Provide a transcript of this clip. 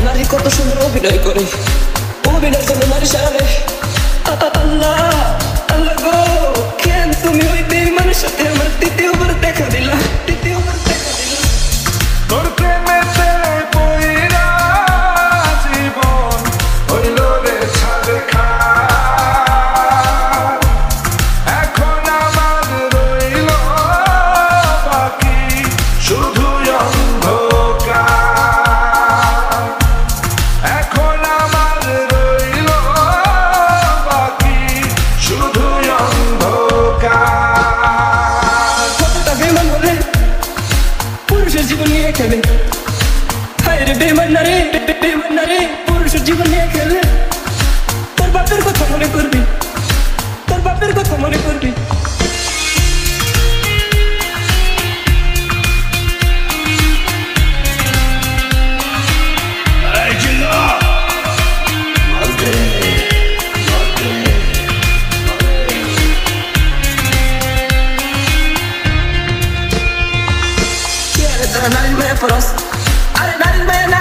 নারী কত সুন্দর অভিনয় করে, অভিনয়ের জন্য নারী সারালে। আল্লাহ আল্লাহ গো, কেন তুমি ওই বেঈমানের সাথে আমার দ্বিতীয়বার দেখা দিলা, দ্বিতীয়বার দেখা দিলা। তোর প্রেমেতে পইরা জীবন হইল রে ছাড়ে খা। এখন আমার রইল বাকি শুধু অন্ধকার। এখন আমার রইল বাকি শুধু অন্ধকার। কতটা বেঈমান হলে পুরুষের জীবন নিয়ে খেলে, হায় রে বেঈমান নারী, বেঈমান নারী পুরুষের জীবন নিয়ে খেলে। তোর বাপের কথা মনে করবি, তোর বাপের কথা মনে করবি। নারীর মায়া পরস, আরে নারীর মায়া না